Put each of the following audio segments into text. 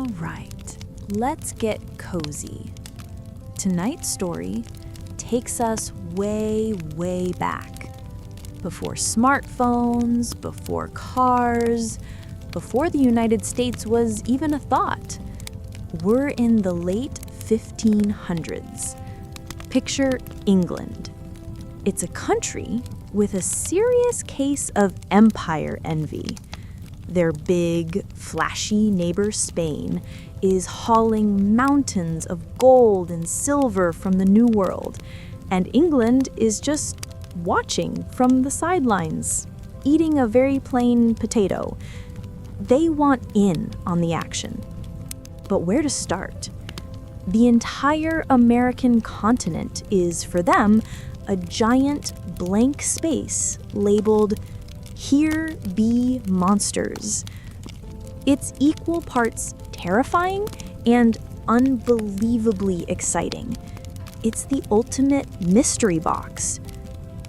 All right, let's get cozy. Tonight's story takes us way, way back. Before smartphones, before cars, before the United States was even a thought. We're in the late 1500s. Picture England. It's a country with a serious case of empire envy. Their big, flashy neighbor Spain is hauling mountains of gold and silver from the New World, and England is just watching from the sidelines, eating a very plain potato. They want in on the action. But where to start? The entire American continent is, for them, a giant blank space labeled "Here Be Monsters." It's equal parts terrifying and unbelievably exciting. It's the ultimate mystery box.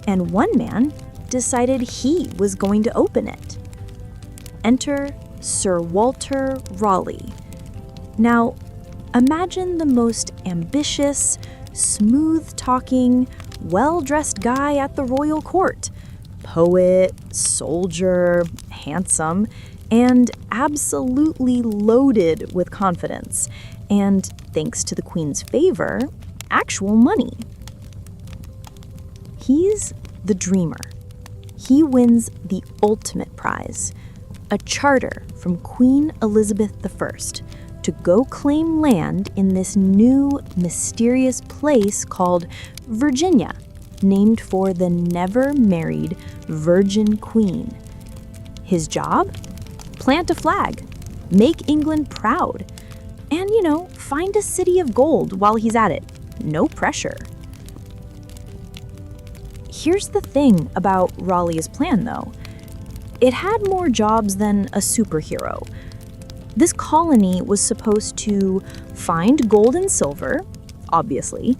And one man decided he was going to open it. Enter Sir Walter Raleigh. Now, imagine the most ambitious, smooth-talking, well-dressed guy at the royal court. Poet, soldier, handsome, and absolutely loaded with confidence. And thanks to the Queen's favor, actual money. He's the dreamer. He wins the ultimate prize, a charter from Queen Elizabeth I to go claim land in this new, mysterious place called Virginia, named for the never-married Virgin Queen. His job? Plant a flag, make England proud, and, find a city of gold while he's at it. No pressure. Here's the thing about Raleigh's plan, though. It had more jobs than a superhero. This colony was supposed to find gold and silver, obviously,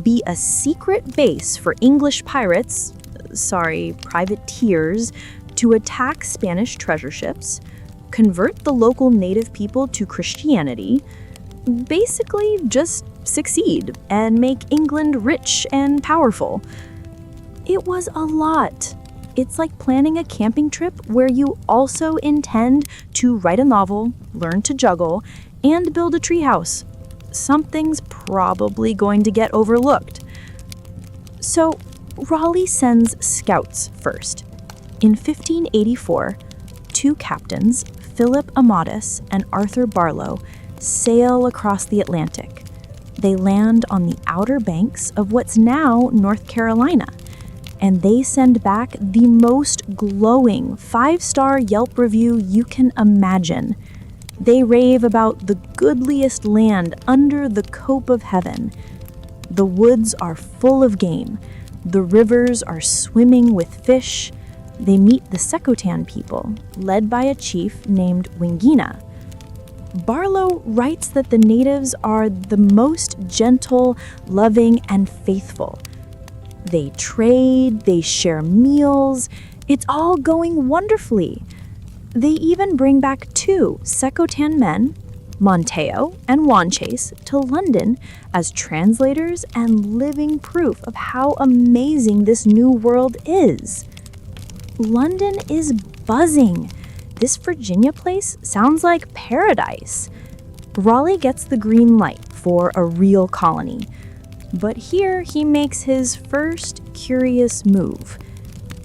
be a secret base for English privateers, to attack Spanish treasure ships, convert the local native people to Christianity, basically just succeed and make England rich and powerful. It was a lot. It's like planning a camping trip where you also intend to write a novel, learn to juggle, and build a treehouse. Something's probably going to get overlooked. So, Raleigh sends scouts first. In 1584, two captains, Philip Amatus and Arthur Barlow, sail across the Atlantic. They land on the outer banks of what's now North Carolina, and they send back the most glowing 5-star Yelp review you can imagine. They rave about the goodliest land under the cope of heaven. The woods are full of game. The rivers are swimming with fish. They meet the CROATOAN people, led by a chief named Wingina. Barlow writes that the natives are the most gentle, loving, and faithful. They trade, they share meals. It's all going wonderfully. They even bring back 2 CROATOAN men, Monteo and Wanchase, to London as translators and living proof of how amazing this new world is. London is buzzing. This Virginia place sounds like paradise. Raleigh gets the green light for a real colony. But here he makes his first curious move.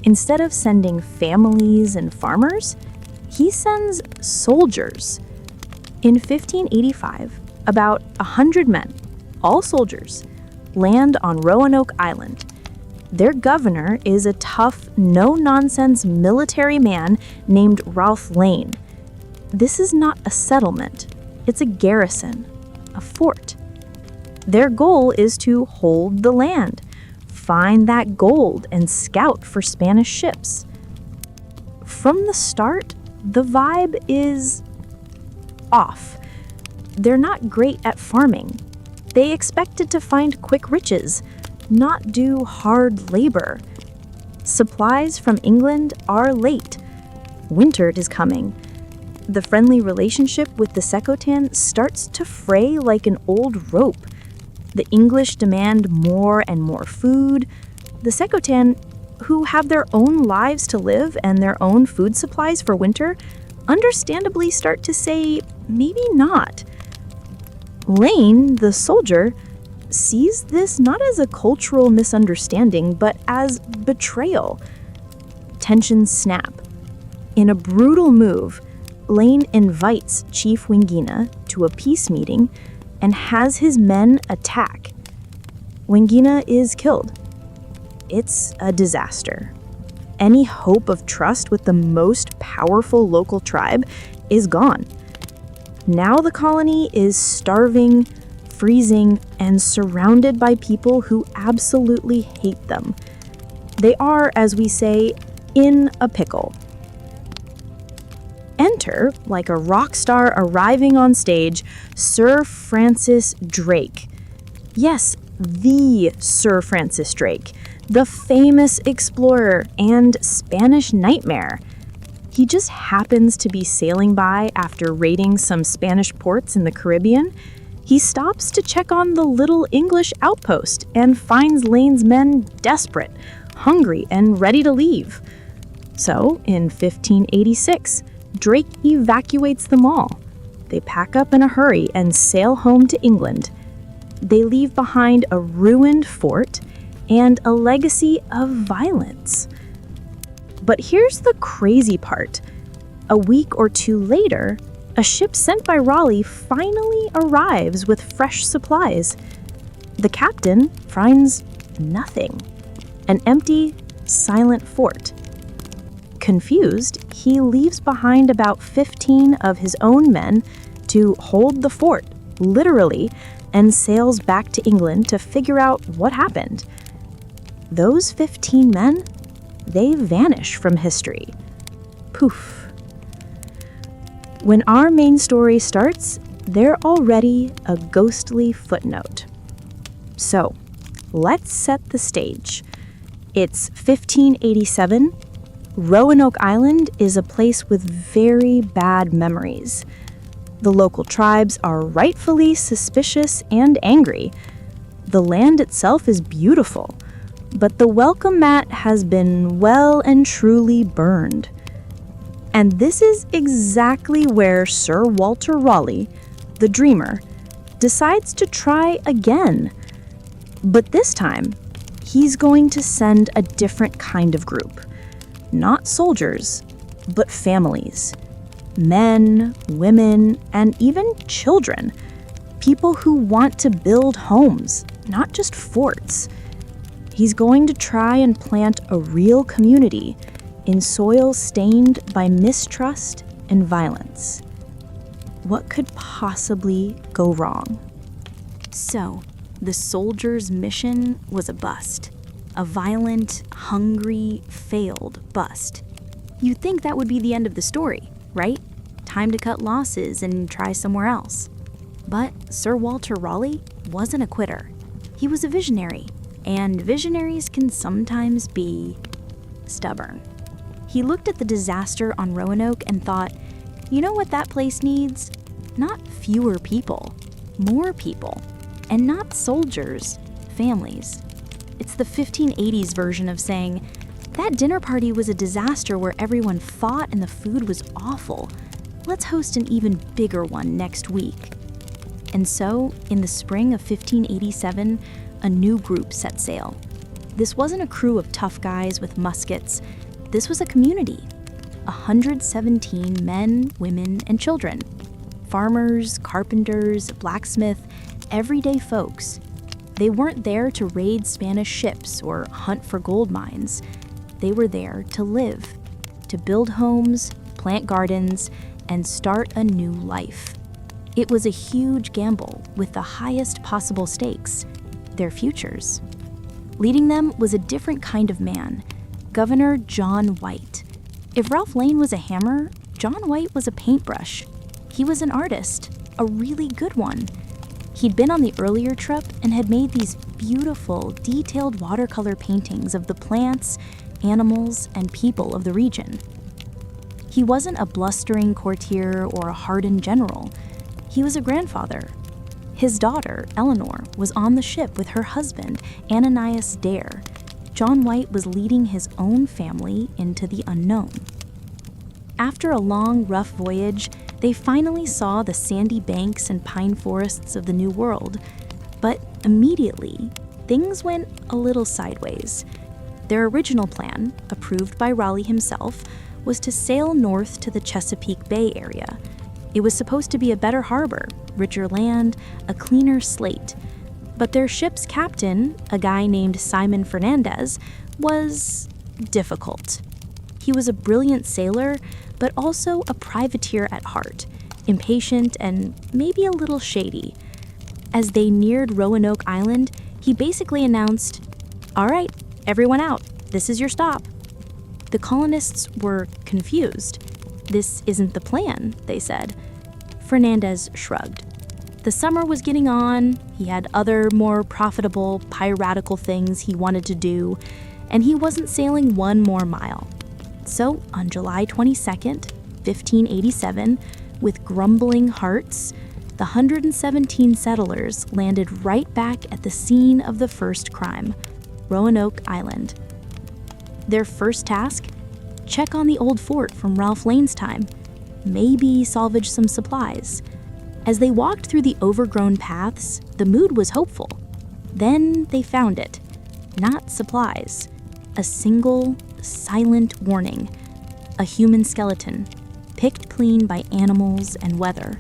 Instead of sending families and farmers, he sends soldiers. In 1585, about 100 men, all soldiers, land on Roanoke Island. Their governor is a tough, no-nonsense military man named Ralph Lane. This is not a settlement. It's a garrison, a fort. Their goal is to hold the land, find that gold, and scout for Spanish ships. From the start, the vibe is off. They're not great at farming. They expected to find quick riches, not do hard labor. Supplies from England are late. Winter is coming. The friendly relationship with the CROATOAN starts to fray like an old rope. The English demand more and more food. The CROATOAN, who have their own lives to live and their own food supplies for winter, understandably start to say, maybe not. Lane, the soldier, sees this not as a cultural misunderstanding, but as betrayal. Tensions snap. In a brutal move, Lane invites Chief Wingina to a peace meeting and has his men attack. Wingina is killed. It's a disaster. Any hope of trust with the most powerful local tribe is gone. Now the colony is starving, freezing, and surrounded by people who absolutely hate them. They are, as we say, in a pickle. Enter, like a rock star arriving on stage, Sir Francis Drake. Yes, the Sir Francis Drake, the famous explorer and Spanish nightmare. He just happens to be sailing by after raiding some Spanish ports in the Caribbean. He stops to check on the little English outpost and finds Lane's men desperate, hungry, and ready to leave. So, in 1586, Drake evacuates them all. They pack up in a hurry and sail home to England. They leave behind a ruined fort and a legacy of violence. But here's the crazy part. A week or two later, a ship sent by Raleigh finally arrives with fresh supplies. The captain finds nothing. An empty, silent fort. Confused, he leaves behind about 15 of his own men to hold the fort, literally, and sails back to England to figure out what happened. Those 15 men, they vanish from history. Poof. When our main story starts, they're already a ghostly footnote. So, let's set the stage. It's 1587. Roanoke Island is a place with very bad memories. The local tribes are rightfully suspicious and angry. The land itself is beautiful, but the welcome mat has been well and truly burned. And this is exactly where Sir Walter Raleigh, the dreamer, decides to try again. But this time, he's going to send a different kind of group. Not soldiers, but families. Men, women, and even children. People who want to build homes, not just forts. He's going to try and plant a real community in soil stained by mistrust and violence. What could possibly go wrong? So, the soldiers' mission was a bust. A violent, hungry, failed bust. You'd think that would be the end of the story, right? Time to cut losses and try somewhere else. But Sir Walter Raleigh wasn't a quitter. He was a visionary, and visionaries can sometimes be stubborn. He looked at the disaster on Roanoke and thought, you know what that place needs? Not fewer people, more people. And not soldiers, families. It's the 1580s version of saying, that dinner party was a disaster where everyone fought and the food was awful. Let's host an even bigger one next week. And so, in the spring of 1587, a new group set sail. This wasn't a crew of tough guys with muskets. This was a community. 117 men, women, and children. Farmers, carpenters, blacksmith, everyday folks. They weren't there to raid Spanish ships or hunt for gold mines. They were there to live, to build homes, plant gardens, and start a new life. It was a huge gamble with the highest possible stakes, their futures. Leading them was a different kind of man, Governor John White. If Ralph Lane was a hammer, John White was a paintbrush. He was an artist, a really good one. He'd been on the earlier trip and had made these beautiful, detailed watercolor paintings of the plants, animals, and people of the region. He wasn't a blustering courtier or a hardened general. He was a grandfather. His daughter, Eleanor, was on the ship with her husband, Eleanor Dare. John White was leading his own family into the unknown. After a long, rough voyage, they finally saw the sandy banks and pine forests of the New World. But immediately, things went a little sideways. Their original plan, approved by Raleigh himself, was to sail north to the Chesapeake Bay area. It was supposed to be a better harbor, richer land, a cleaner slate. But their ship's captain, a guy named Simon Fernandez, was difficult. He was a brilliant sailor, but also a privateer at heart, impatient and maybe a little shady. As they neared Roanoke Island, he basically announced, "All right, everyone out. This is your stop." The colonists were confused. "This isn't the plan," they said. Fernandez shrugged. The summer was getting on, he had other more profitable, piratical things he wanted to do, and he wasn't sailing one more mile. So on July 22nd, 1587, with grumbling hearts, the 117 settlers landed right back at the scene of the first crime, Roanoke Island. Their first task? Check on the old fort from Ralph Lane's time. Maybe salvage some supplies. As they walked through the overgrown paths, the mood was hopeful. Then they found it. Not supplies. A single, silent warning. A human skeleton, picked clean by animals and weather.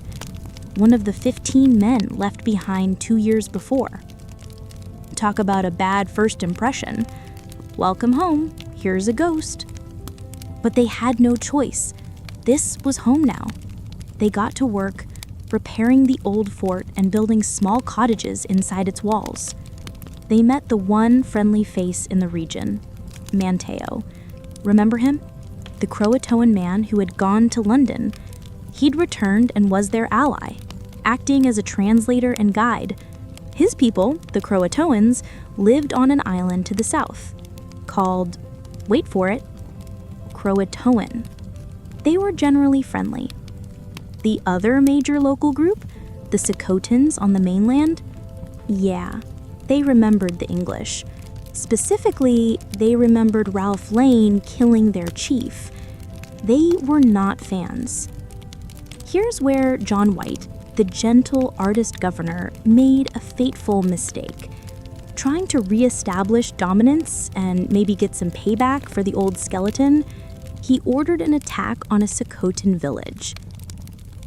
One of the 15 men left behind 2 years before. Talk about a bad first impression. Welcome home, here's a ghost. But they had no choice. This was home now. They got to work repairing the old fort and building small cottages inside its walls. They met the one friendly face in the region, Manteo. Remember him? The CROATOAN man who had gone to London. He'd returned and was their ally, acting as a translator and guide. His people, the CROATOANs, lived on an island to the south, called, wait for it, CROATOAN. They were generally friendly. The other major local group, the CROATOANs on the mainland, yeah, they remembered the English. Specifically, they remembered Ralph Lane killing their chief. They were not fans. Here's where John White, the gentle artist governor, made a fateful mistake. Trying to reestablish dominance and maybe get some payback for the old skeleton, he ordered an attack on a CROATOAN village.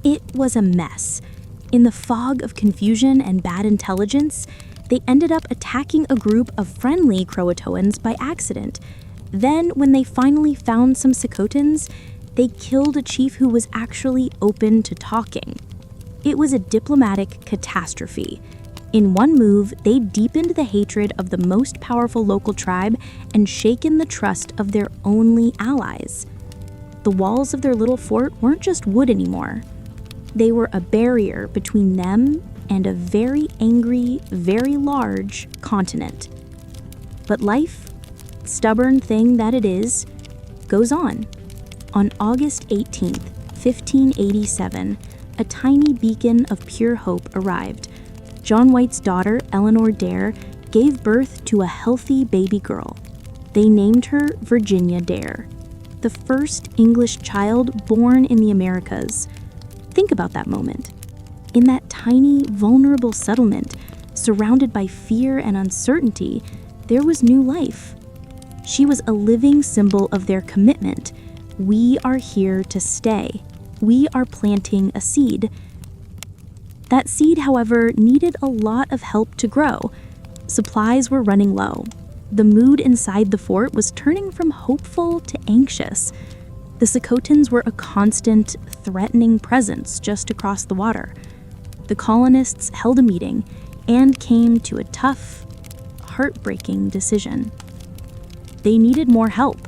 It was a mess. In the fog of confusion and bad intelligence, they ended up attacking a group of friendly CROATOANs by accident. Then, when they finally found some CROATOANs, they killed a chief who was actually open to talking. It was a diplomatic catastrophe. In one move, they deepened the hatred of the most powerful local tribe and shaken the trust of their only allies. The walls of their little fort weren't just wood anymore. They were a barrier between them and a very angry, very large continent. But life, stubborn thing that it is, goes on. On August 18th, 1587, a tiny beacon of pure hope arrived. John White's daughter, Eleanor Dare, gave birth to a healthy baby girl. They named her Virginia Dare, the first English child born in the Americas. Think about that moment. In that tiny, vulnerable settlement, surrounded by fear and uncertainty, there was new life. She was a living symbol of their commitment. We are here to stay. We are planting a seed. That seed, however, needed a lot of help to grow. Supplies were running low. The mood inside the fort was turning from hopeful to anxious. The CROATOANs were a constant, threatening presence just across the water. The colonists held a meeting and came to a tough, heartbreaking decision. They needed more help,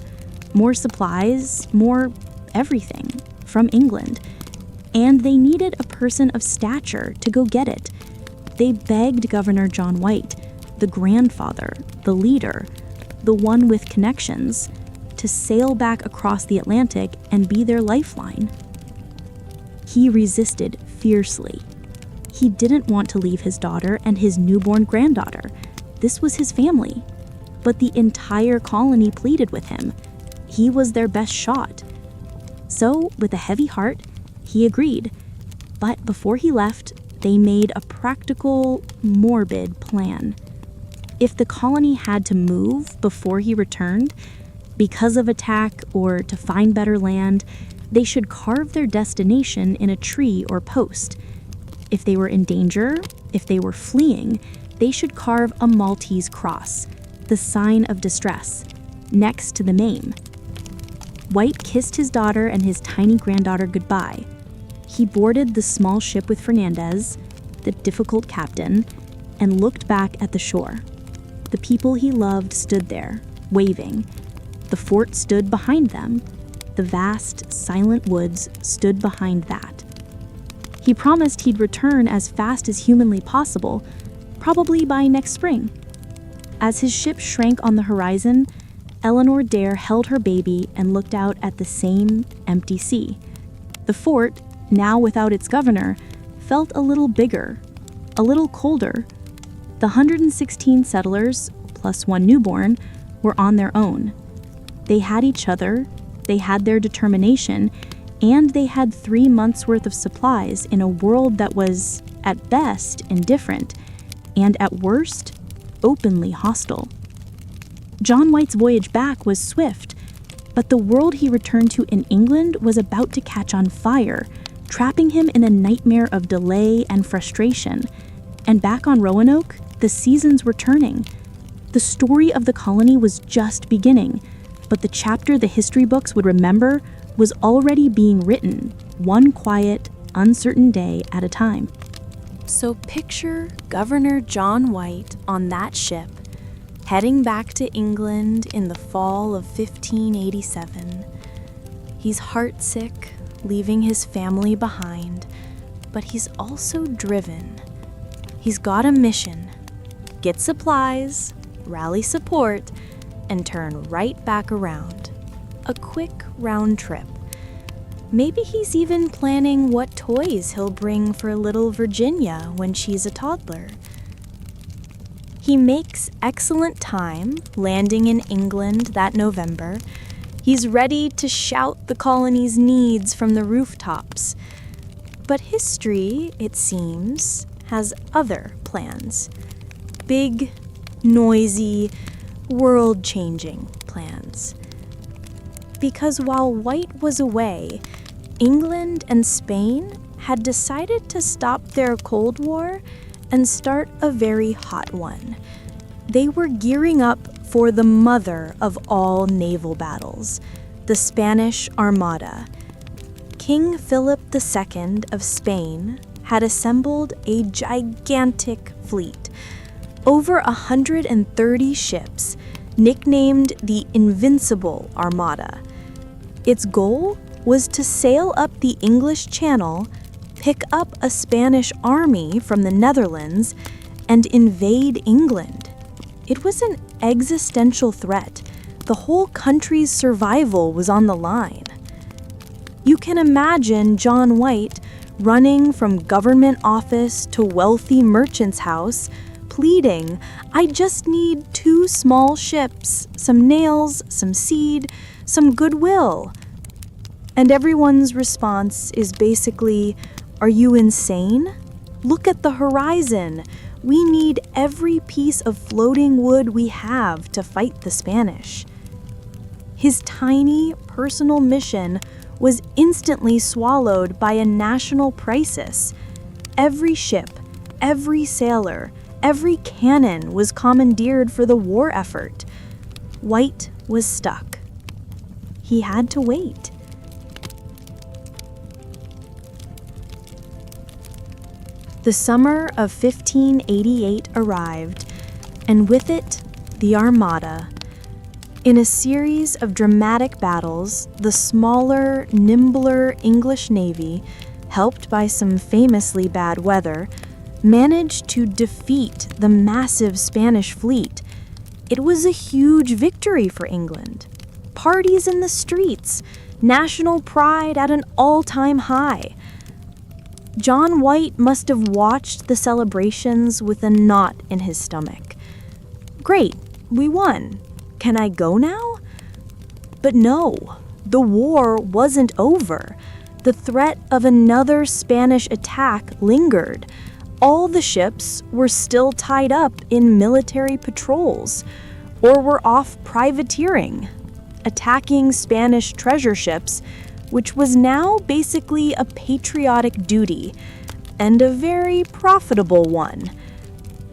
more supplies, more everything from England. And they needed a person of stature to go get it. They begged Governor John White, the grandfather, the leader, the one with connections. to sail back across the Atlantic and be their lifeline. He resisted fiercely. He didn't want to leave his daughter and his newborn granddaughter. This was his family. But the entire colony pleaded with him. He was their best shot. So, with a heavy heart, he agreed. But before he left, they made a practical, morbid plan. If the colony had to move before he returned, because of attack or to find better land, they should carve their destination in a tree or post. If they were in danger, if they were fleeing, they should carve a Maltese cross, the sign of distress, next to the name. White kissed his daughter and his tiny granddaughter goodbye. He boarded the small ship with Fernandez, the difficult captain, and looked back at the shore. The people he loved stood there, waving. The fort stood behind them. The vast, silent woods stood behind that. He promised he'd return as fast as humanly possible, probably by next spring. As his ship shrank on the horizon, Eleanor Dare held her baby and looked out at the same empty sea. The fort, now without its governor, felt a little bigger, a little colder. The 116 settlers, plus one newborn, were on their own. They had each other, they had their determination, and they had 3 months' worth of supplies in a world that was, at best, indifferent, and at worst, openly hostile. John White's voyage back was swift, but the world he returned to in England was about to catch on fire, trapping him in a nightmare of delay and frustration. And back on Roanoke, the seasons were turning. The story of the colony was just beginning, but the chapter the history books would remember was already being written, one quiet, uncertain day at a time. So picture Governor John White on that ship, heading back to England in the fall of 1587. He's heartsick, leaving his family behind, but he's also driven. He's got a mission: get supplies, rally support, and turn right back around. A quick round trip. Maybe he's even planning what toys he'll bring for little Virginia when she's a toddler. He makes excellent time landing in England that November. He's ready to shout the colony's needs from the rooftops. But history, it seems, has other plans. Big, noisy, world-changing plans. Because while White was away, England and Spain had decided to stop their Cold War and start a very hot one. They were gearing up for the mother of all naval battles, the Spanish Armada. King Philip II of Spain had assembled a gigantic fleet, over 130 ships, nicknamed the Invincible Armada. Its goal was to sail up the English Channel, pick up a Spanish army from the Netherlands, and invade England. It was an existential threat. The whole country's survival was on the line. You can imagine John White running from government office to wealthy merchant's house, pleading, "I just need 2 small ships, some nails, some seed, some goodwill." And everyone's response is basically, "Are you insane? Look at the horizon. We need every piece of floating wood we have to fight the Spanish." His tiny personal mission was instantly swallowed by a national crisis. Every ship, every sailor, every cannon was commandeered for the war effort. White was stuck. He had to wait. The summer of 1588 arrived, and with it, the Armada. In a series of dramatic battles, the smaller, nimbler English Navy, helped by some famously bad weather, managed to defeat the massive Spanish fleet. It was a huge victory for England. parties in the streets, national pride at an all-time high. John White must have watched the celebrations with a knot in his stomach. Great, we won. Can I go now? But no, the war wasn't over. The threat of another Spanish attack lingered. All the ships were still tied up in military patrols, or were off privateering, attacking Spanish treasure ships, which was now basically a patriotic duty, and a very profitable one.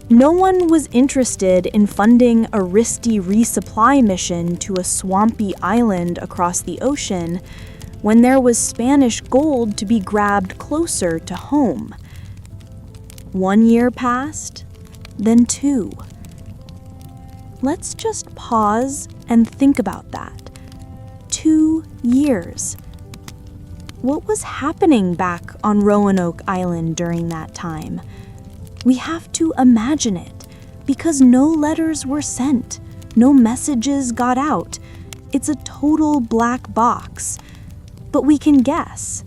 No one was interested in funding a risky resupply mission to a swampy island across the ocean when there was Spanish gold to be grabbed closer to home. 1 year passed, then 2. Let's just pause and think about that. 2 years. What was happening back on Roanoke Island during that time? We have to imagine it, because no letters were sent, no messages got out. It's a total black box. But we can guess.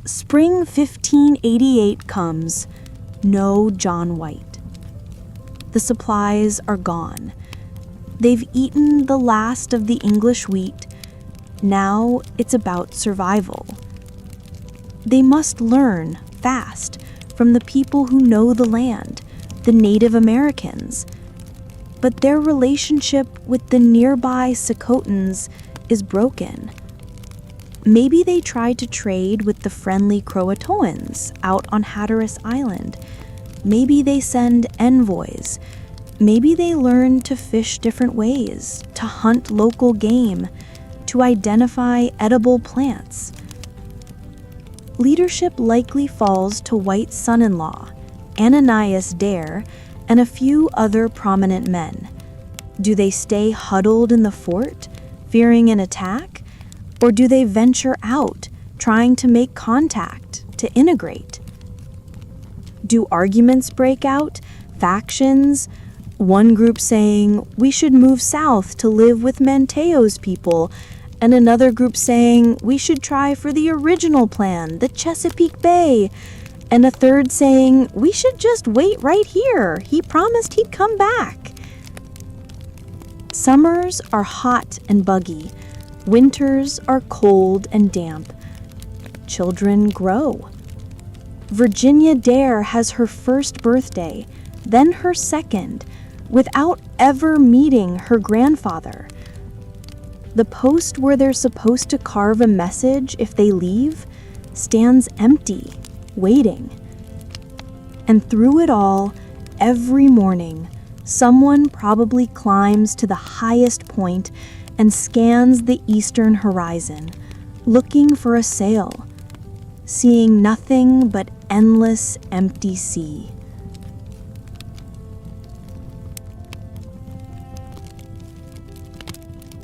Spring 1588 comes. No John White. The supplies are gone. They've eaten the last of the English wheat. Now it's about survival. They must learn fast from the people who know the land, the Native Americans. But their relationship with the nearby CROATOANs is broken. Maybe they tried to trade with the friendly CROATOANs out on Hatteras Island. Maybe they send envoys. Maybe they learn to fish different ways, to hunt local game, to identify edible plants. Leadership likely falls to White's son-in-law, Eleanor Dare, and a few other prominent men. Do they stay huddled in the fort, fearing an attack? Or do they venture out, trying to make contact, to integrate? Do arguments break out? Factions? One group saying, we should move south to live with Manteo's people, and another group saying, we should try for the original plan, the Chesapeake Bay, and a third saying, we should just wait right here. He promised he'd come back. Summers are hot and buggy. Winters are cold and damp. Children grow. Virginia Dare has her first birthday, then her second, without ever meeting her grandfather. The post where they're supposed to carve a message if they leave stands empty, waiting. And through it all, every morning, someone probably climbs to the highest point and scans the eastern horizon, looking for a sail, seeing nothing but endless empty sea.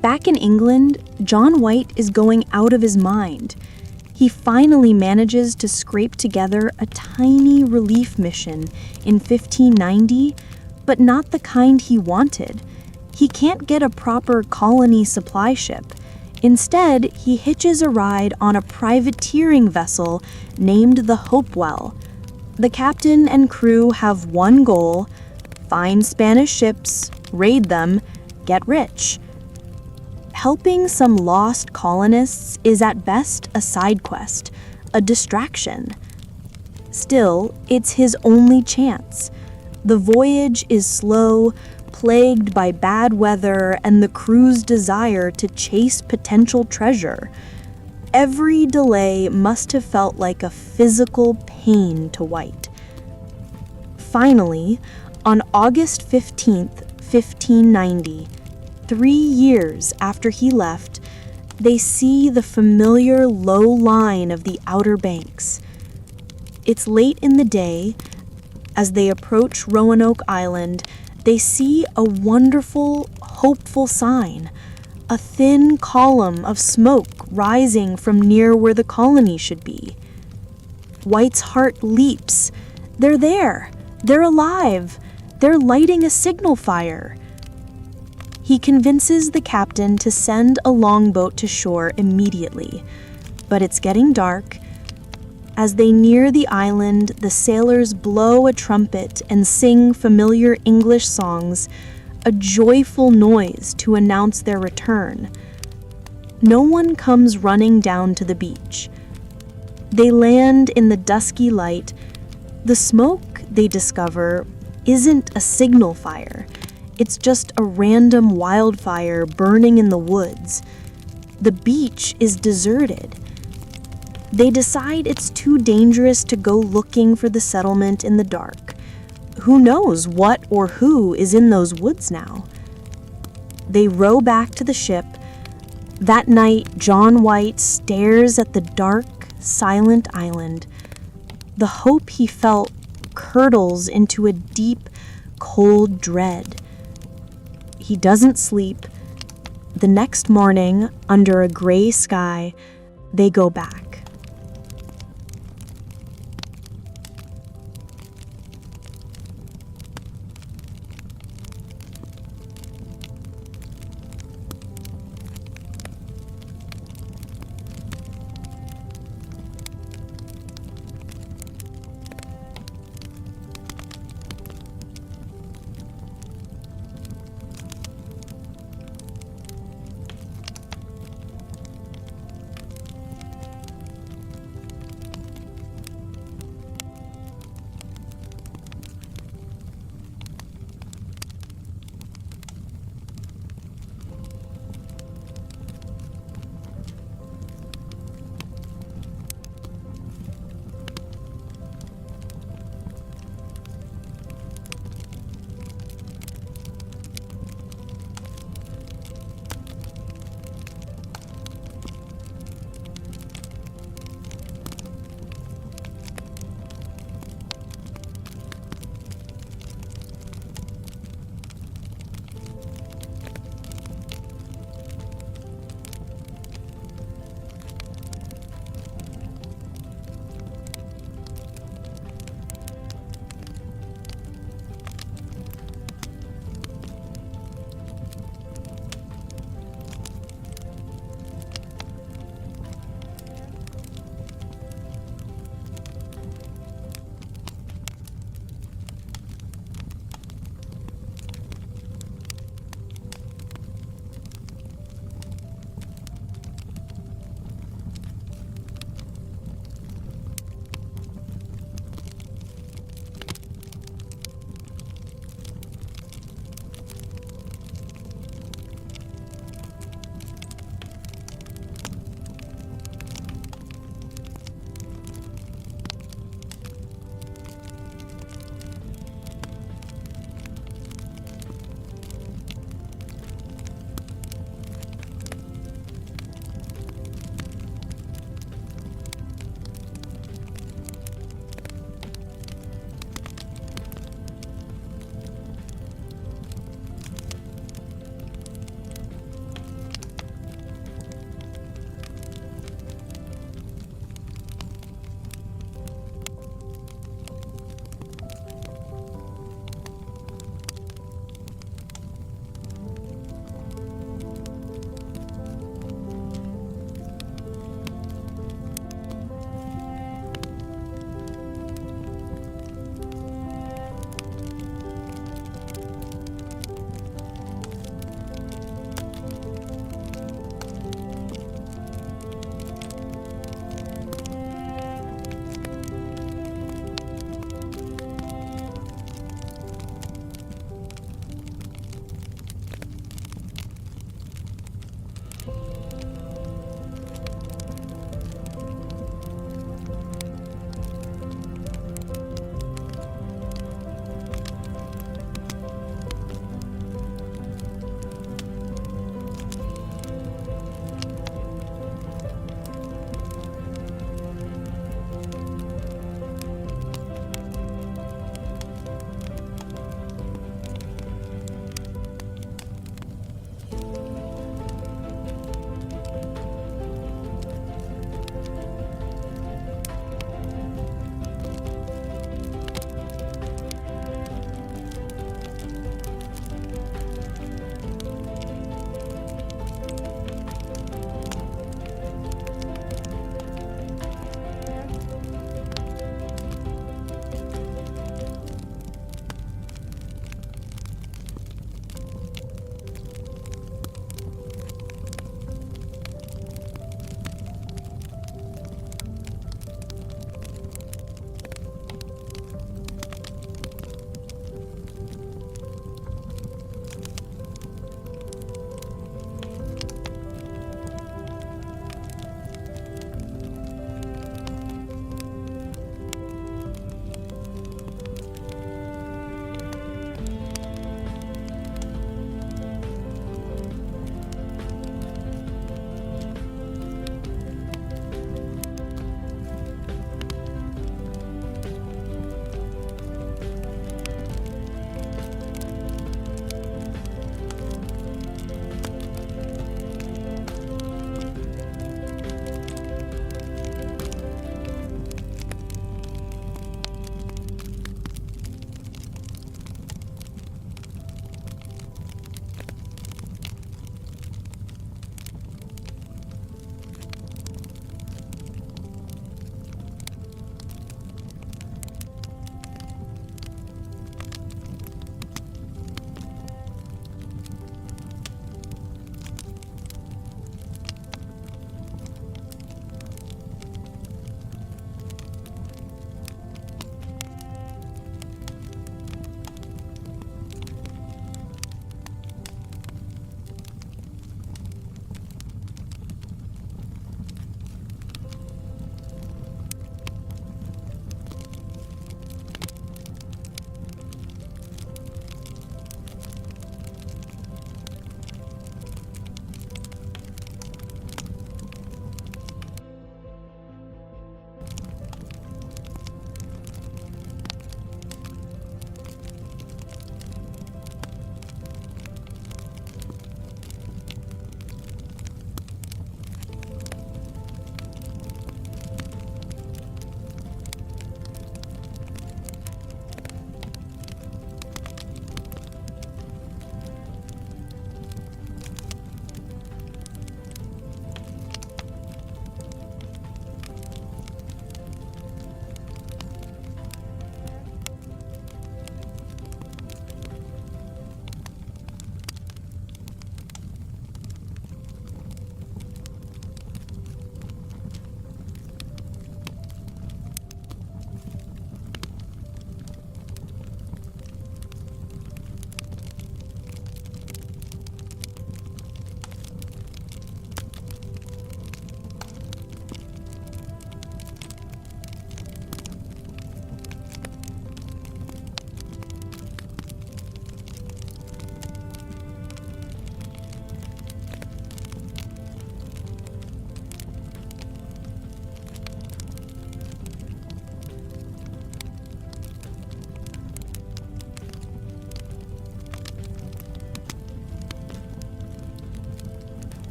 Back in England, John White is going out of his mind. He finally manages to scrape together a tiny relief mission in 1590, but not the kind he wanted. He can't get a proper colony supply ship. Instead, he hitches a ride on a privateering vessel named the Hopewell. The captain and crew have one goal: find Spanish ships, raid them, get rich. Helping some lost colonists is at best a side quest, a distraction. Still, it's his only chance. The voyage is slow, plagued by bad weather and the crew's desire to chase potential treasure. Every delay must have felt like a physical pain to White. Finally, on August 15th, 1590, 3 years after he left, they see the familiar low line of the Outer Banks. It's late in the day. As they approach Roanoke Island, they see a wonderful, hopeful sign, a thin column of smoke rising from near where the colony should be. White's heart leaps. They're there. They're alive. They're lighting a signal fire. He convinces the captain to send a longboat to shore immediately, but it's getting dark. As they near the island, the sailors blow a trumpet and sing familiar English songs, a joyful noise to announce their return. No one comes running down to the beach. They land in the dusky light. The smoke, they discover, isn't a signal fire. It's just a random wildfire burning in the woods. The beach is deserted. They decide it's too dangerous to go looking for the settlement in the dark. Who knows what or who is in those woods now? They row back to the ship. That night, John White stares at the dark, silent island. The hope he felt curdles into a deep, cold dread. He doesn't sleep. The next morning, under a gray sky, they go back.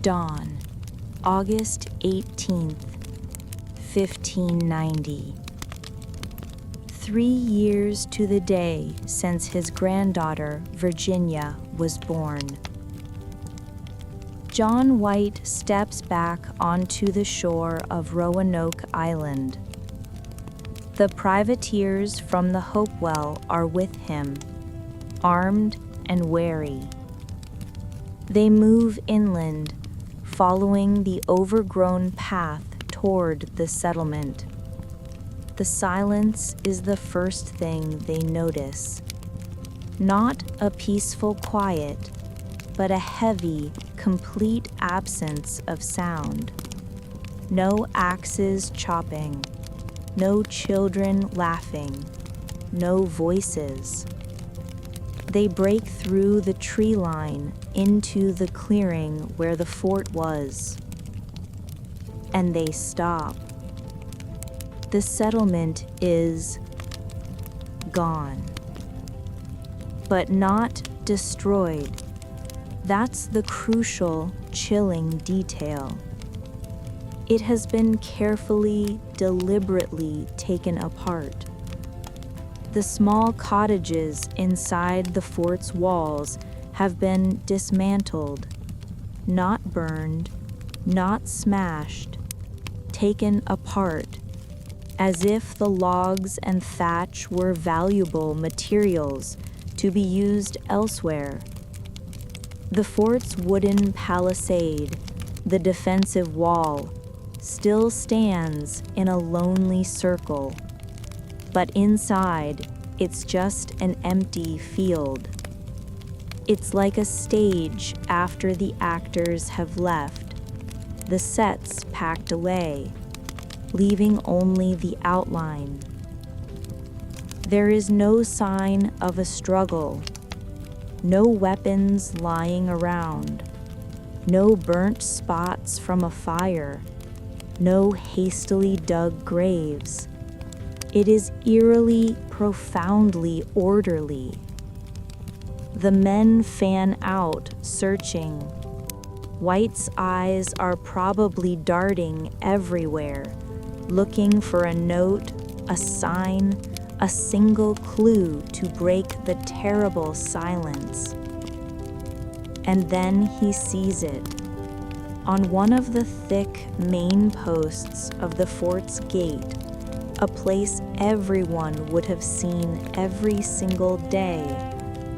Dawn, August 18th, 1590. 3 years to the day since his granddaughter, Virginia, was born. John White steps back onto the shore of Roanoke Island. The privateers from the Hopewell are with him, armed and wary. They move inland, following the overgrown path toward the settlement. The silence is the first thing they notice. Not a peaceful quiet, but a heavy, complete absence of sound. No axes chopping, no children laughing, no voices. They break through the tree line into the clearing where the fort was. And they stop. The settlement is gone. But not destroyed. That's the crucial, chilling detail. It has been carefully, deliberately taken apart. The small cottages inside the fort's walls have been dismantled, not burned, not smashed, taken apart, as if the logs and thatch were valuable materials to be used elsewhere. The fort's wooden palisade, the defensive wall, still stands in a lonely circle, but inside, it's just an empty field. It's like a stage after the actors have left, the sets packed away, leaving only the outline. There is no sign of a struggle, no weapons lying around, no burnt spots from a fire, no hastily dug graves. It is eerily, profoundly orderly. The men fan out, searching. White's eyes are probably darting everywhere, looking for a note, a sign, a single clue to break the terrible silence. And then he sees it. On one of the thick main posts of the fort's gate, a place everyone would have seen every single day,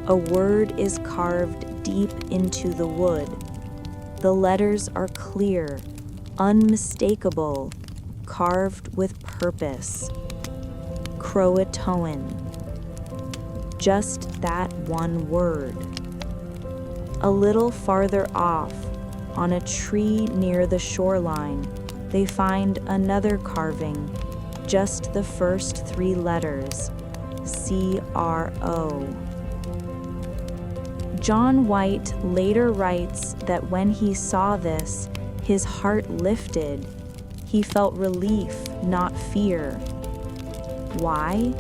a word is carved deep into the wood. The letters are clear, unmistakable, carved with purpose. CROATOAN. Just that one word. A little farther off, on a tree near the shoreline, they find another carving, just the first 3 letters, CRO. John White later writes that when he saw this, his heart lifted. He felt relief, not fear. Why?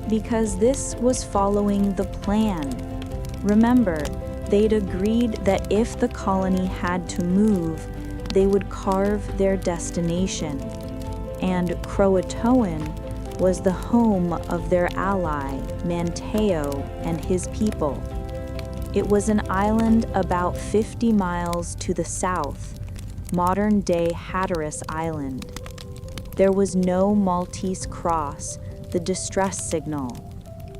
Because this was following the plan. Remember, they'd agreed that if the colony had to move, they would carve their destination. And CROATOAN was the home of their ally, Manteo, and his people. It was an island about 50 miles to the south, modern-day Hatteras Island. There was no Maltese cross, the distress signal.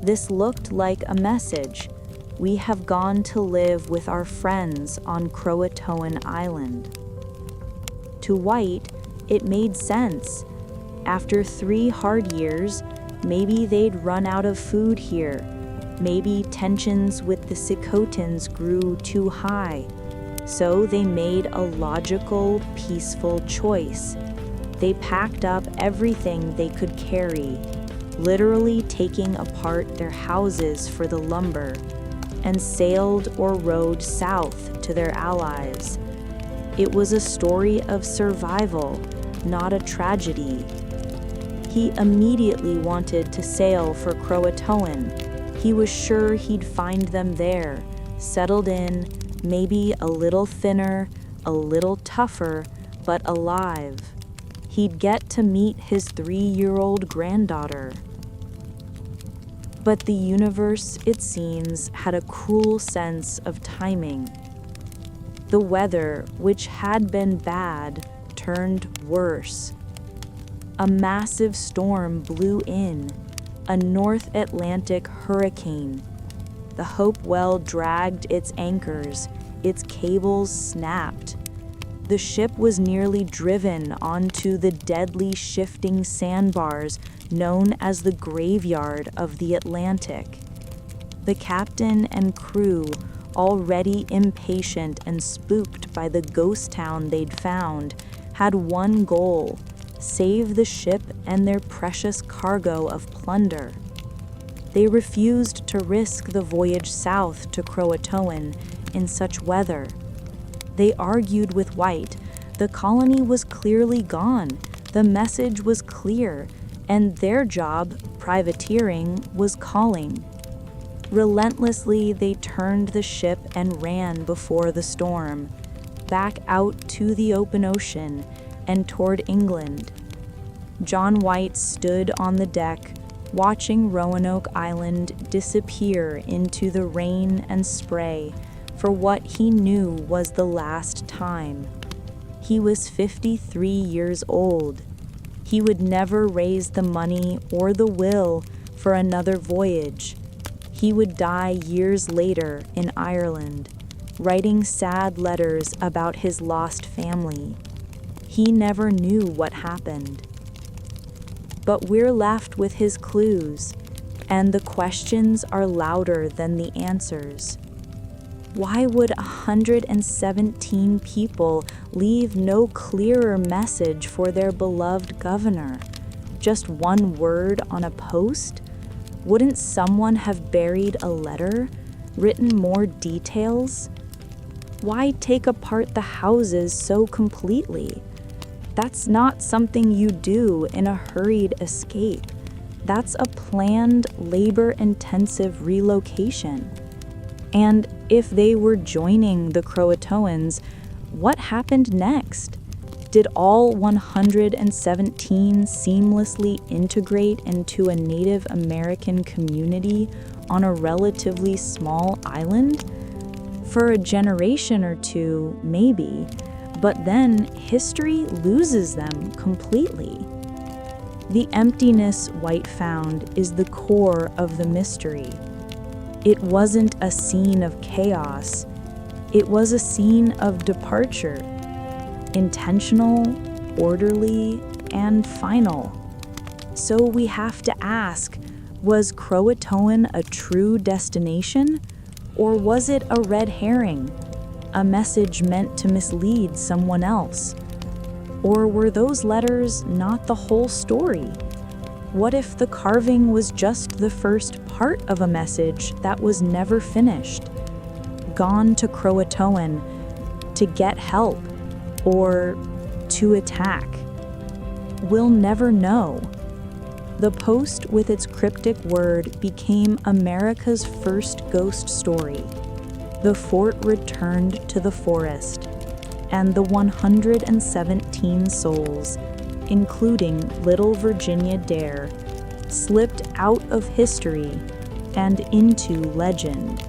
This looked like a message. We have gone to live with our friends on CROATOAN Island. To White, it made sense. After 3 hard years, maybe they'd run out of food here. Maybe tensions with the Secotans grew too high. So they made a logical, peaceful choice. They packed up everything they could carry, literally taking apart their houses for the lumber, and sailed or rowed south to their allies. It was a story of survival, not a tragedy. He immediately wanted to sail for CROATOAN. He was sure he'd find them there, settled in, maybe a little thinner, a little tougher, but alive. He'd get to meet his 3-year-old granddaughter. But the universe, it seems, had a cruel sense of timing. The weather, which had been bad, turned worse. A massive storm blew in, a North Atlantic hurricane. The Hopewell dragged its anchors, its cables snapped. The ship was nearly driven onto the deadly shifting sandbars known as the graveyard of the Atlantic. The captain and crew, already impatient and spooked by the ghost town they'd found, had one goal: save the ship and their precious cargo of plunder. They refused to risk the voyage south to CROATOAN in such weather. They argued with White. The colony was clearly gone, the message was clear, and their job, privateering, was calling. Relentlessly, they turned the ship and ran before the storm, back out to the open ocean and toward England. John White stood on the deck, watching Roanoke Island disappear into the rain and spray for what he knew was the last time. He was 53 years old. He would never raise the money or the will for another voyage. He would die years later in Ireland, writing sad letters about his lost family. He never knew what happened. But we're left with his clues, and the questions are louder than the answers. Why would 117 people leave no clearer message for their beloved governor? Just one word on a post? Wouldn't someone have buried a letter, written more details? Why take apart the houses so completely? That's not something you do in a hurried escape. That's a planned, labor-intensive relocation. And if they were joining the CROATOANs, what happened next? Did all 117 seamlessly integrate into a Native American community on a relatively small island? For a generation or two, maybe, but then history loses them completely. The emptiness White found is the core of the mystery. It wasn't a scene of chaos, it was a scene of departure. Intentional, orderly, and final. So we have to ask, was CROATOAN a true destination? Or was it a red herring, a message meant to mislead someone else? Or were those letters not the whole story? What if the carving was just the first part of a message that was never finished? Gone to CROATOAN to get help or to attack? We'll never know. The post with its cryptic word became America's first ghost story. The fort returned to the forest, and the 117 souls, including little Virginia Dare, slipped out of history and into legend.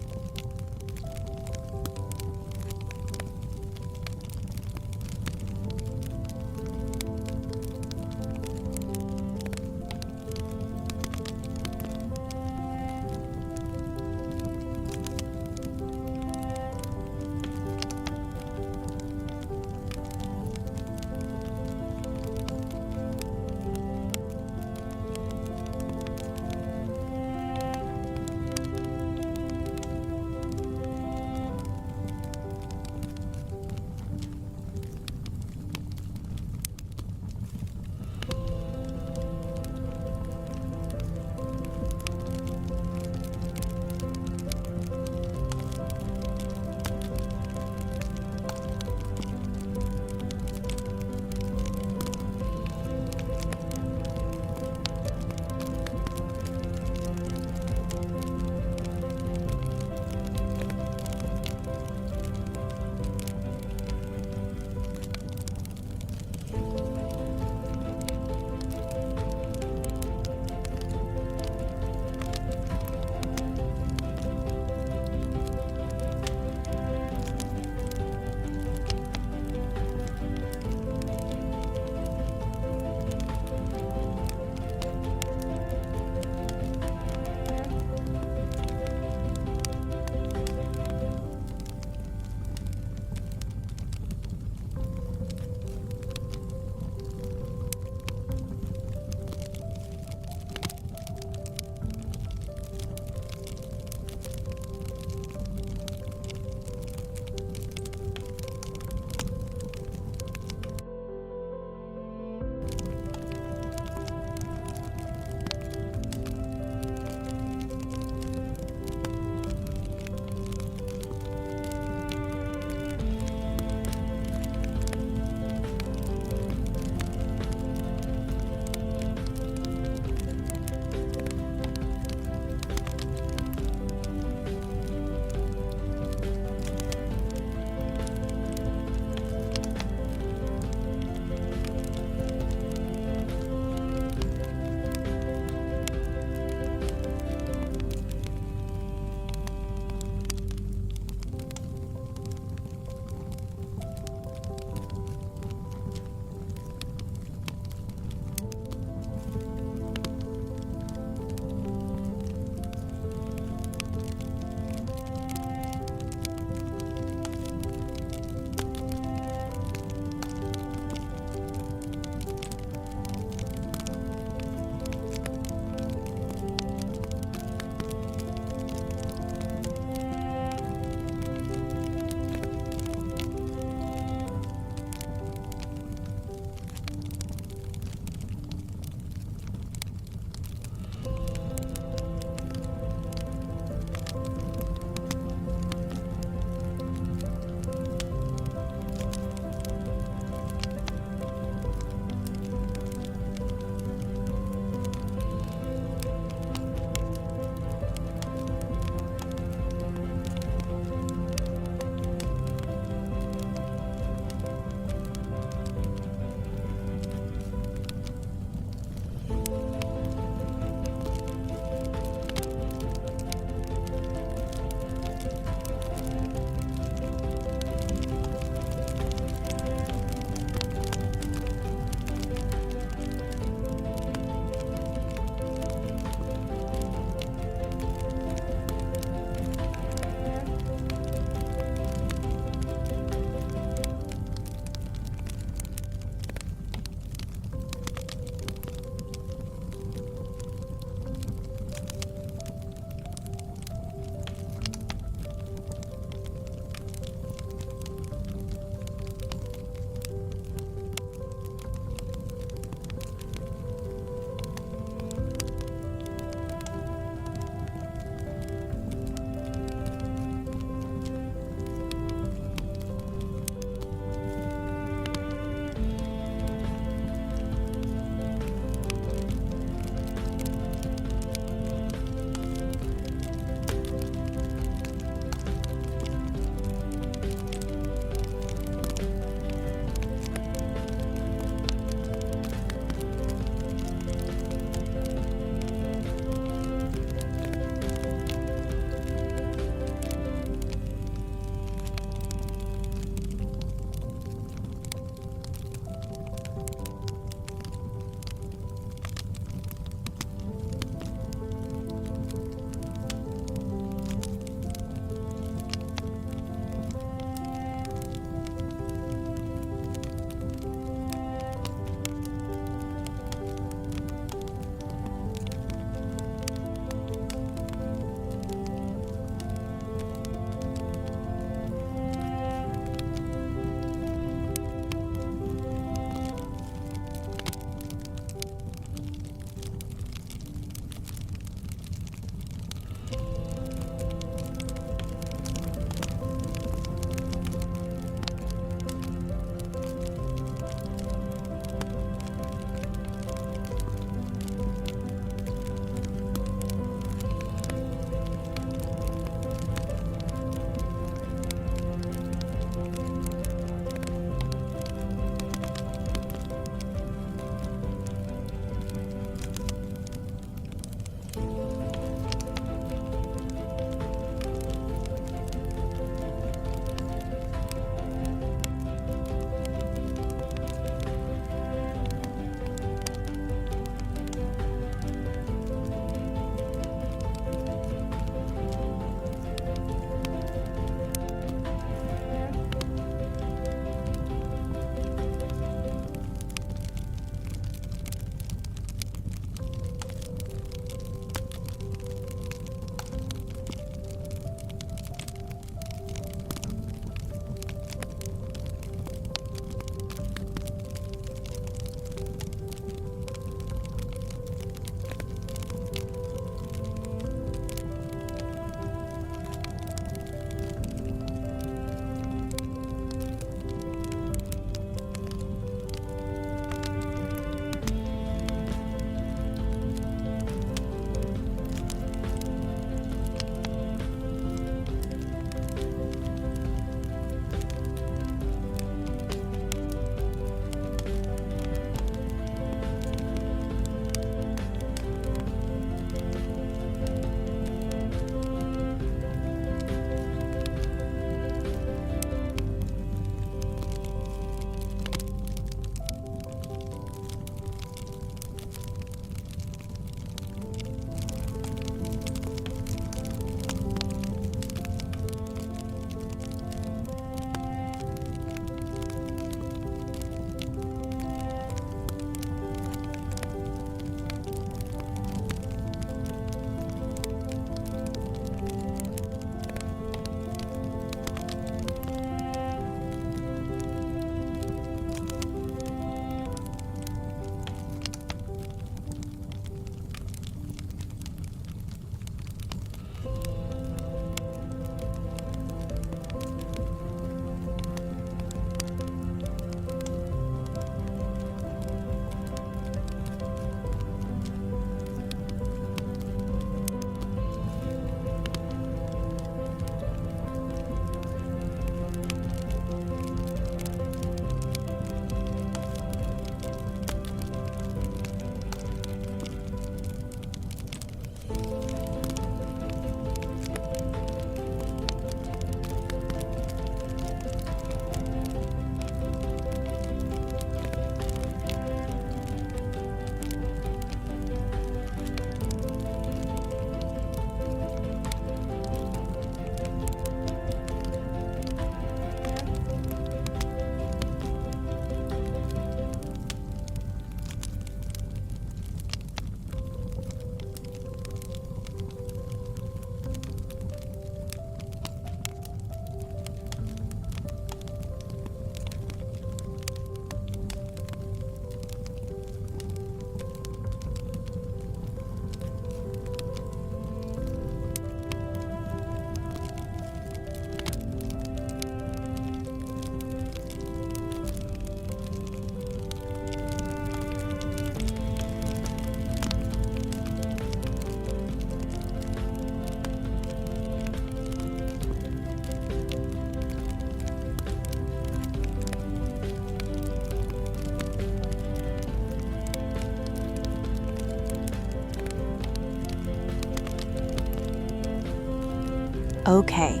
Okay,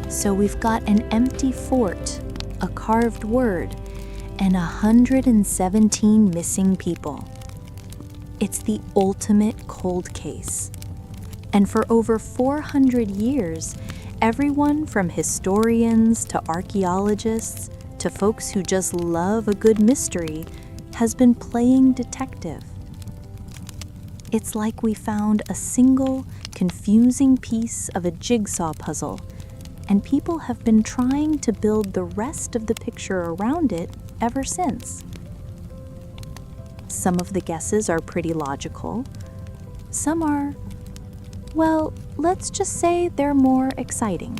so we've got an empty fort, a carved word, and 117 missing people. It's the ultimate cold case. And for over 400 years, everyone from historians to archaeologists to folks who just love a good mystery has been playing detective. It's like we found a single, confusing piece of a jigsaw puzzle, and people have been trying to build the rest of the picture around it ever since. Some of the guesses are pretty logical. Some are, well, let's just say they're more exciting.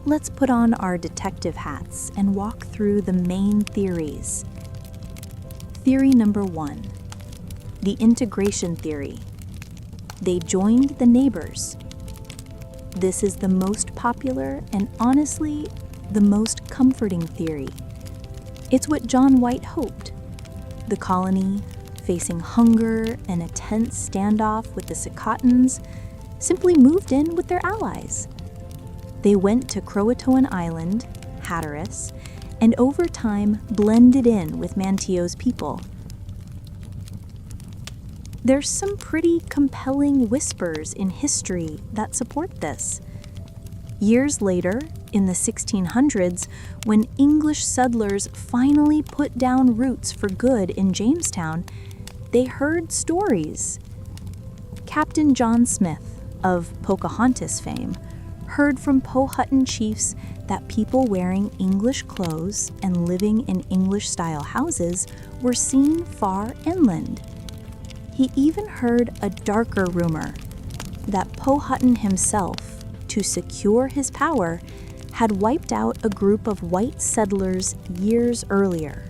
Let's put on our detective hats and walk through the main theories. Theory number 1, the integration theory. They joined the neighbors. This is the most popular and honestly the most comforting theory. It's what John White hoped. The colony, facing hunger and a tense standoff with the CROATOANs, simply moved in with their allies. They went to CROATOAN Island, Hatteras, and over time blended in with Manteo's people. There's some pretty compelling whispers in history that support this. Years later, in the 1600s, when English settlers finally put down roots for good in Jamestown, they heard stories. Captain John Smith, of Pocahontas fame, heard from Powhatan chiefs that people wearing English clothes and living in English-style houses were seen far inland. He even heard a darker rumor that Powhatan himself, to secure his power, had wiped out a group of white settlers years earlier.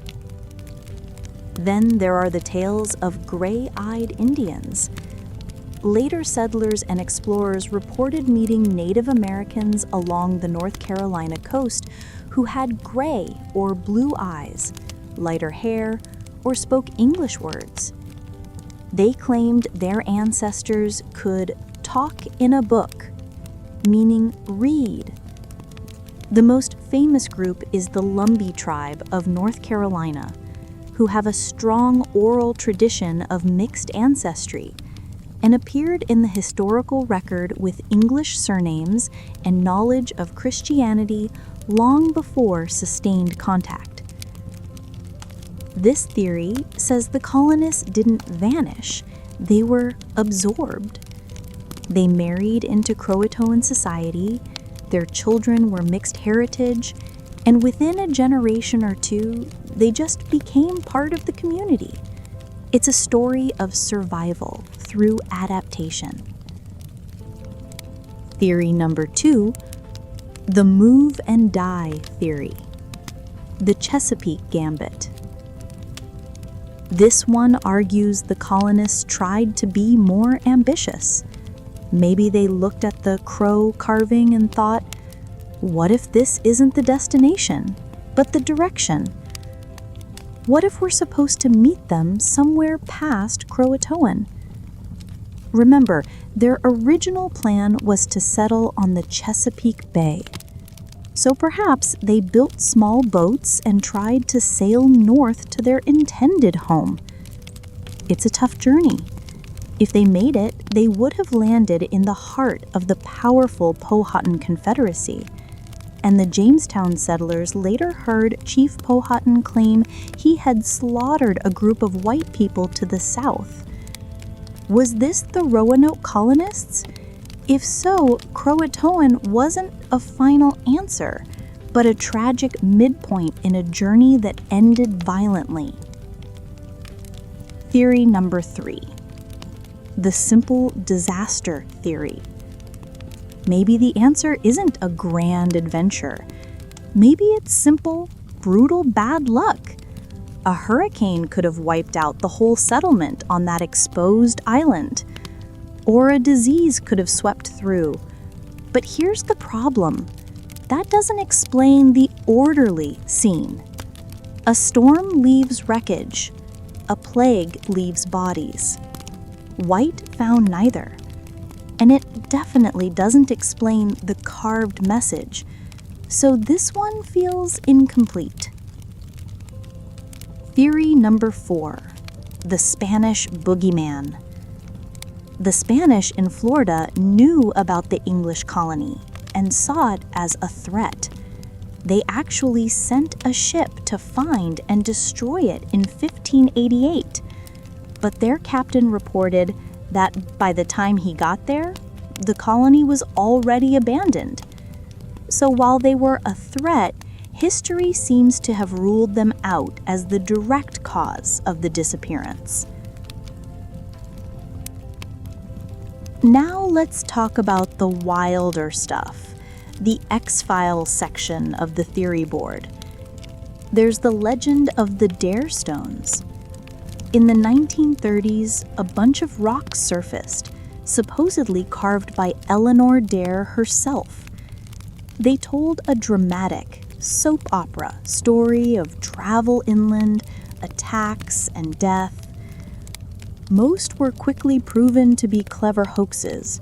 Then there are the tales of gray-eyed Indians. Later settlers and explorers reported meeting Native Americans along the North Carolina coast who had gray or blue eyes, lighter hair, or spoke English words. They claimed their ancestors could talk in a book, meaning read. The most famous group is the Lumbee tribe of North Carolina, who have a strong oral tradition of mixed ancestry and appeared in the historical record with English surnames and knowledge of Christianity long before sustained contact. This theory says the colonists didn't vanish, they were absorbed. They married into Croatoan society, their children were mixed heritage, and within a generation or two, they just became part of the community. It's a story of survival through adaptation. Theory number 2, the move and die theory. The Chesapeake Gambit. This one argues the colonists tried to be more ambitious. Maybe they looked at the crow carving and thought, what if this isn't the destination, but the direction? What if we're supposed to meet them somewhere past Croatoan? Remember, their original plan was to settle on the Chesapeake Bay. So perhaps they built small boats and tried to sail north to their intended home. It's a tough journey. If they made it, they would have landed in the heart of the powerful Powhatan Confederacy. And the Jamestown settlers later heard Chief Powhatan claim he had slaughtered a group of white people to the south. Was this the Roanoke colonists? If so, Croatoan wasn't a final answer, but a tragic midpoint in a journey that ended violently. Theory number 3, the simple disaster theory. Maybe the answer isn't a grand adventure. Maybe it's simple, brutal bad luck. A hurricane could have wiped out the whole settlement on that exposed island. Or a disease could have swept through. But here's the problem. That doesn't explain the orderly scene. A storm leaves wreckage. A plague leaves bodies. White found neither. and it definitely doesn't explain the carved message, so this one feels incomplete. Theory number 4, the Spanish boogeyman. The Spanish in Florida knew about the English colony and saw it as a threat. They actually sent a ship to find and destroy it in 1588, but their captain reported that by the time he got there, the colony was already abandoned. So while they were a threat, history seems to have ruled them out as the direct cause of the disappearance. Now let's talk about the wilder stuff, the X-Files section of the theory board. There's the legend of the Dare stones. In the 1930s, a bunch of rocks surfaced, supposedly carved by Eleanor Dare herself. They told a dramatic, soap opera story of travel inland, attacks, and death. Most were quickly proven to be clever hoaxes,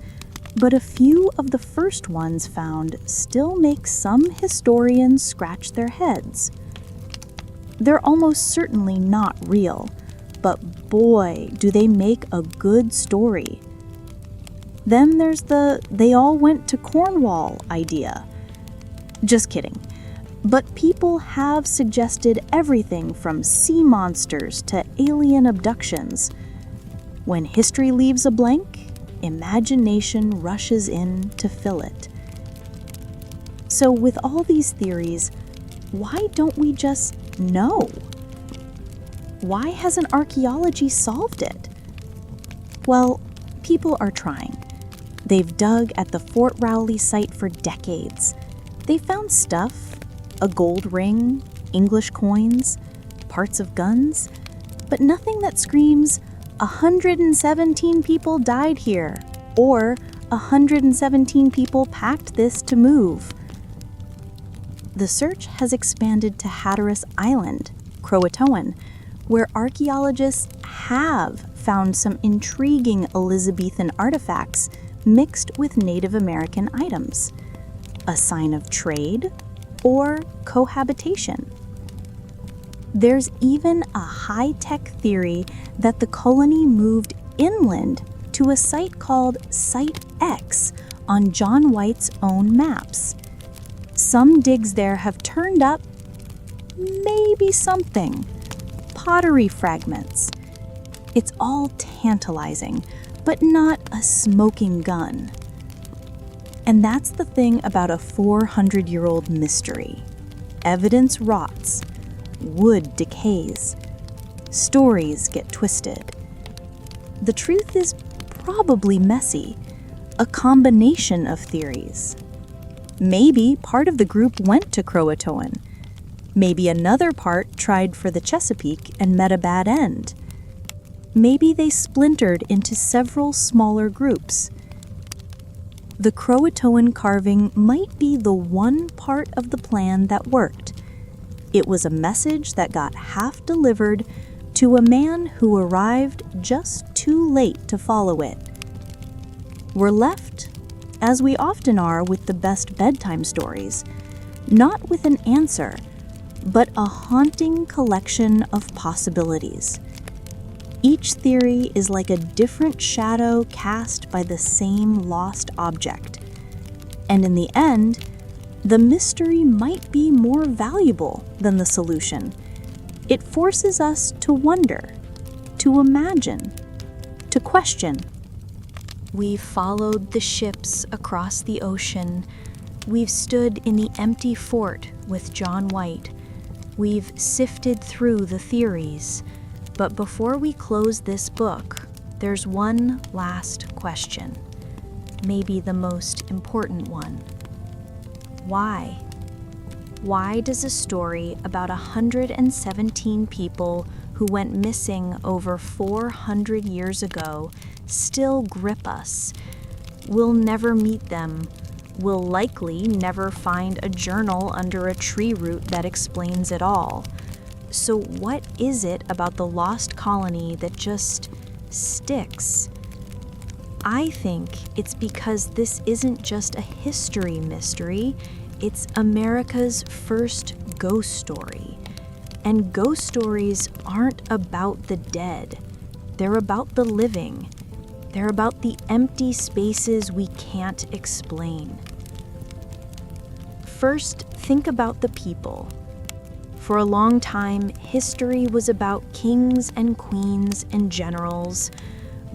but a few of the first ones found still make some historians scratch their heads. They're almost certainly not real, but boy, do they make a good story. Then there's the "they all went to Cornwall" idea. Just kidding. But people have suggested everything from sea monsters to alien abductions. When history leaves a blank, imagination rushes in to fill it. So with all these theories, why don't we just know? Why hasn't archaeology solved it? Well, people are trying. They've dug at the Fort Raleigh site for decades. They found stuff, a gold ring, English coins, parts of guns, but nothing that screams, 117 people died here, or 117 people packed this to move. The search has expanded to Hatteras Island, CROATOAN, where archaeologists have found some intriguing Elizabethan artifacts mixed with Native American items, a sign of trade or cohabitation. There's even a high-tech theory that the colony moved inland to a site called Site X on John White's own maps. Some digs there have turned up maybe something, pottery fragments. It's all tantalizing, but not a smoking gun. And that's the thing about a 400-year-old mystery. Evidence rots, wood decays, stories get twisted. The truth is probably messy, a combination of theories. Maybe part of the group went to CROATOAN. Maybe another part tried for the Chesapeake and met a bad end. Maybe they splintered into several smaller groups. The CROATOAN carving might be the one part of the plan that worked. It was a message that got half delivered to a man who arrived just too late to follow it. We're left, as we often are with the best bedtime stories, not with an answer, but a haunting collection of possibilities. Each theory is like a different shadow cast by the same lost object. And in the end, the mystery might be more valuable than the solution. It forces us to wonder, to imagine, to question. We've followed the ships across the ocean. We've stood in the empty fort with John White. We've sifted through the theories. But before we close this book, there's one last question, maybe the most important one. Why? Why does a story about 117 people who went missing over 400 years ago still grip us? We'll never meet them. We'll likely never find a journal under a tree root that explains it all. So what is it about the lost colony that just sticks? I think it's because this isn't just a history mystery, it's America's first ghost story. And ghost stories aren't about the dead. They're about the living. They're about the empty spaces we can't explain. First, think about the people. For a long time, history was about kings and queens and generals,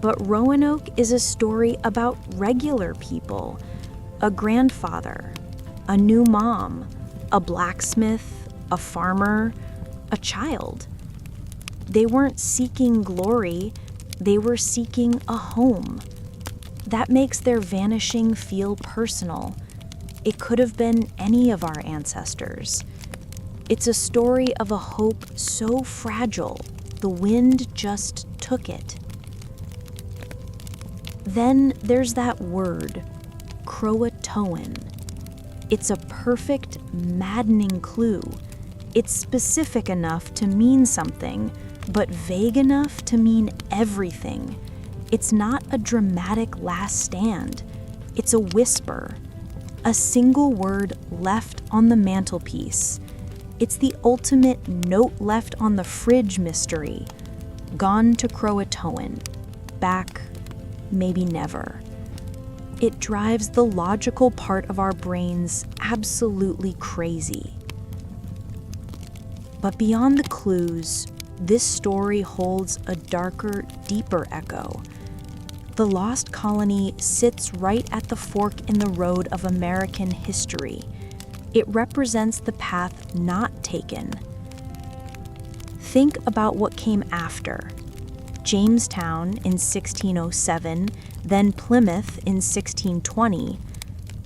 but Roanoke is a story about regular people, a grandfather, a new mom, a blacksmith, a farmer, a child. They weren't seeking glory, they were seeking a home. That makes their vanishing feel personal. It could have been any of our ancestors. It's a story of a hope so fragile, the wind just took it. Then there's that word, CROATOAN. It's a perfect, maddening clue. It's specific enough to mean something, but vague enough to mean everything. It's not a dramatic last stand. It's a whisper, a single word left on the mantelpiece. It's the ultimate note left on the fridge mystery. Gone to CROATOAN. Back, maybe never. It drives the logical part of our brains absolutely crazy. But beyond the clues, this story holds a darker, deeper echo. The Lost Colony sits right at the fork in the road of American history. It represents the path not taken. Think about what came after. Jamestown in 1607, then Plymouth in 1620.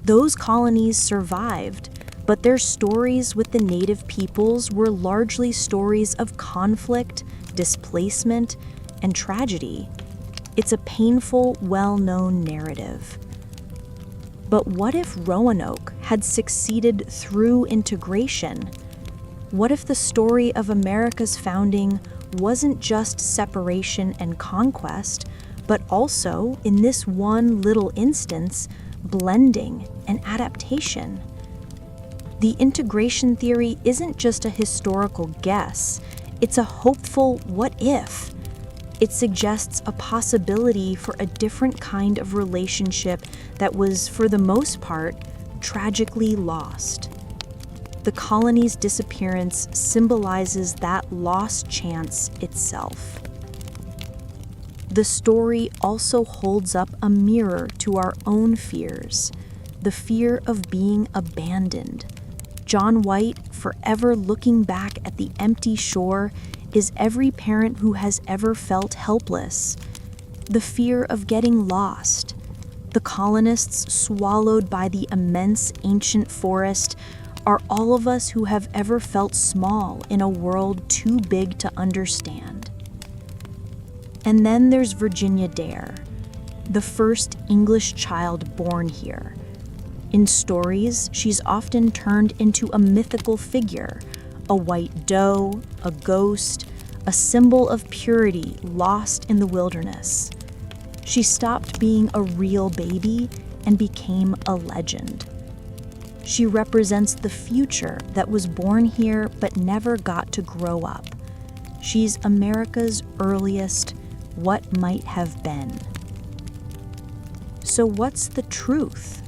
Those colonies survived, but their stories with the native peoples were largely stories of conflict, displacement, and tragedy. It's a painful, well-known narrative. But what if Roanoke had succeeded through integration? What if the story of America's founding wasn't just separation and conquest, but also, in this one little instance, blending and adaptation? The integration theory isn't just a historical guess, it's a hopeful what if. It suggests a possibility for a different kind of relationship that was, for the most part, tragically lost. The colony's disappearance symbolizes that lost chance itself. The story also holds up a mirror to our own fears, the fear of being abandoned. John White, forever looking back at the empty shore, is every parent who has ever felt helpless. The fear of getting lost. The colonists swallowed by the immense ancient forest are all of us who have ever felt small in a world too big to understand. And then there's Virginia Dare, the first English child born here. In stories, she's often turned into a mythical figure, a white doe, a ghost, a symbol of purity lost in the wilderness. She stopped being a real baby and became a legend. She represents the future that was born here but never got to grow up. She's America's earliest what might have been. So what's the truth?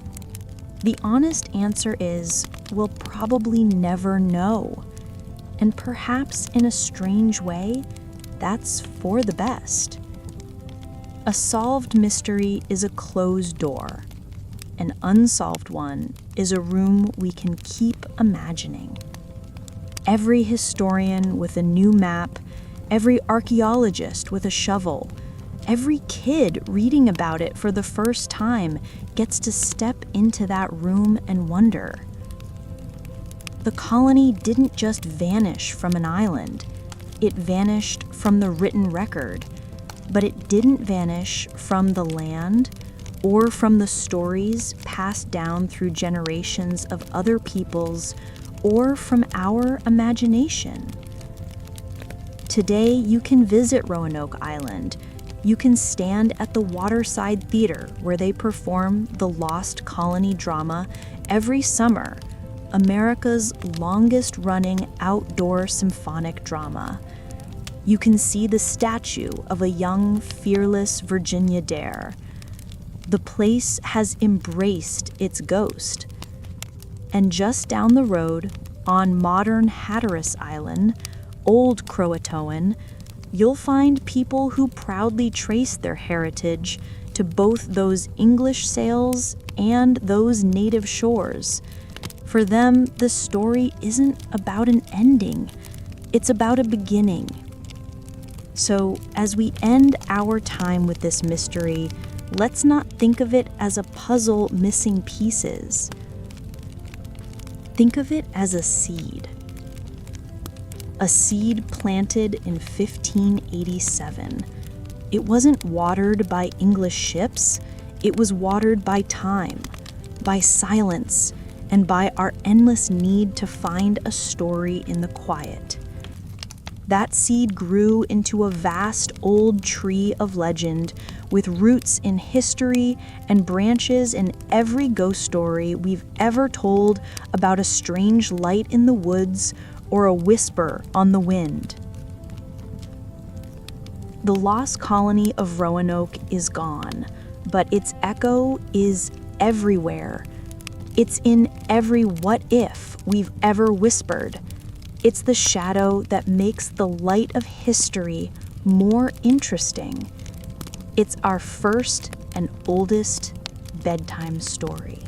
The honest answer is, we'll probably never know. And perhaps in a strange way, that's for the best. A solved mystery is a closed door. An unsolved one is a room we can keep imagining. Every historian with a new map, every archaeologist with a shovel, every kid reading about it for the first time gets to step into that room and wonder. The colony didn't just vanish from an island. It vanished from the written record, but it didn't vanish from the land or from the stories passed down through generations of other peoples or from our imagination. Today, you can visit Roanoke Island. You can stand at the Waterside Theater where they perform the Lost Colony drama every summer, America's longest-running outdoor symphonic drama. You can see the statue of a young, fearless Virginia Dare. The place has embraced its ghost. And just down the road, on modern Hatteras Island, old CROATOAN, you'll find people who proudly trace their heritage to both those English sails and those native shores. For them, the story isn't about an ending, it's about a beginning. So, as we end our time with this mystery, let's not think of it as a puzzle missing pieces. Think of it as a seed. A seed planted in 1587. It wasn't watered by English ships, it was watered by time, by silence, and by our endless need to find a story in the quiet. That seed grew into a vast old tree of legend with roots in history and branches in every ghost story we've ever told about a strange light in the woods or a whisper on the wind. The Lost Colony of Roanoke is gone, but its echo is everywhere. It's in every what if we've ever whispered. It's the shadow that makes the light of history more interesting. It's our first and oldest bedtime story.